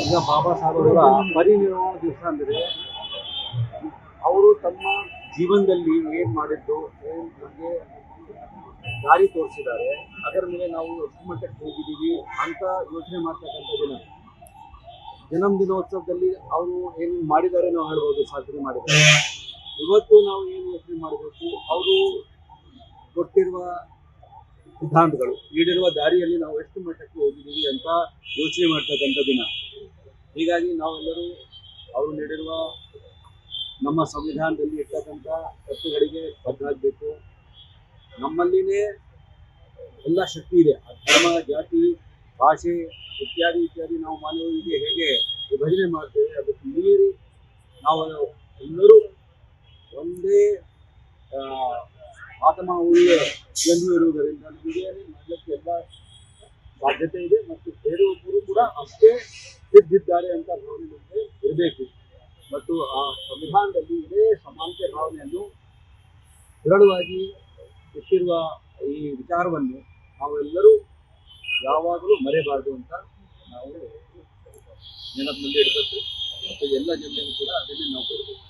ಈಗ ಬಾಬಾ ಸಾಹೇಬ್ ಅವರ ಪರಿನಿರ್ವಾಣ ದಿವಸ ಅಂದರೆ ಅವರು ತಮ್ಮ ಜೀವನದಲ್ಲಿ ಏನು ಮಾಡಿದ್ದು, ಏನು ನಮಗೆ ದಾರಿ ತೋರಿಸಿದ್ದಾರೆ, ಅದರ ಮೇಲೆ ನಾವು ಎಷ್ಟು ಮಟ್ಟಕ್ಕೆ ಹೋಗಿದ್ದೀವಿ ಅಂತ ಯೋಚನೆ ಮಾಡ್ತಕ್ಕಂಥ ದಿನ. ಜನ್ಮದಿನೋತ್ಸವದಲ್ಲಿ ಅವರು ಏನು ಮಾಡಿದ್ದಾರೆ ನಾವು ಹೇಳ್ಬೋದು, ಸಾಧನೆ ಮಾಡಿದ್ದಾರೆ. ಇವತ್ತು ನಾವು ಏನು ಯೋಚನೆ ಮಾಡಬೇಕು, ಅವರು ಕೊಟ್ಟಿರುವ ಸಿದ್ಧಾಂತಗಳು, ನೀಡಿರುವ ದಾರಿಯಲ್ಲಿ ನಾವು ಎಷ್ಟು ಮಟ್ಟಕ್ಕೆ ಹೋಗಿದ್ದೀವಿ ಅಂತ ಯೋಚನೆ ಮಾಡ್ತಕ್ಕಂಥ ದಿನ. ಹೀಗಾಗಿ ನಾವೆಲ್ಲರೂ ಅವರು ನೀಡಿರುವ ನಮ್ಮ ಸಂವಿಧಾನದಲ್ಲಿ ಇರ್ತಕ್ಕಂಥ ತತ್ವಗಳಿಗೆ ಬದ್ಧರಾಗಬೇಕು. ನಮ್ಮಲ್ಲಿನೇ ಎಲ್ಲ ಶಕ್ತಿ ಇದೆ. ಧರ್ಮ, ಜಾತಿ, ಭಾಷೆ ಇತ್ಯಾದಿ ಇತ್ಯಾದಿ ನಾವು ಮಾನವರಿಗೆ ಹೇಗೆ ವಿಭಜನೆ ಮಾಡ್ತೇವೆ, ಅದಕ್ಕೆ ಮೀರಿ ನಾವು ಎಲ್ಲರೂ ಒಂದೇ ಆತ್ಮ ಉಳ್ಳೆ ಎಂದು ಇರುವುದರಿಂದ ನಮಗೆ ಮಾಡಲಿಕ್ಕೆ ಎಲ್ಲ ಸಾಧ್ಯತೆ ಇದೆ. ಮತ್ತು ಬೇರೆಯೊಬ್ಬರು ಕೂಡ ಅಷ್ಟೇ ಸಿದ್ಧಿದ್ದಾರೆ ಅಂತ ಭಾವನೆ ನಮಗೆ ಇರಬೇಕು. ಮತ್ತು ಆ ಸಂವಿಧಾನದಲ್ಲಿ ಇದೇ ಸಮಾನತೆ ಭಾವನೆಯನ್ನು ದೃಢವಾಗಿ ಇಟ್ಟಿರುವ ಈ ವಿಚಾರವನ್ನು ನಾವೆಲ್ಲರೂ ಯಾವಾಗಲೂ ಮರೆಯಬಾರದು ಅಂತ ನಾವು ನೆನಪಿನಲ್ಲಿ ಇಡಬೇಕು. ಮತ್ತು ಎಲ್ಲ ಜನರಿಗೂ ಕೂಡ ಅದನ್ನೇ ನಾವು ಕೊಡಬೇಕು.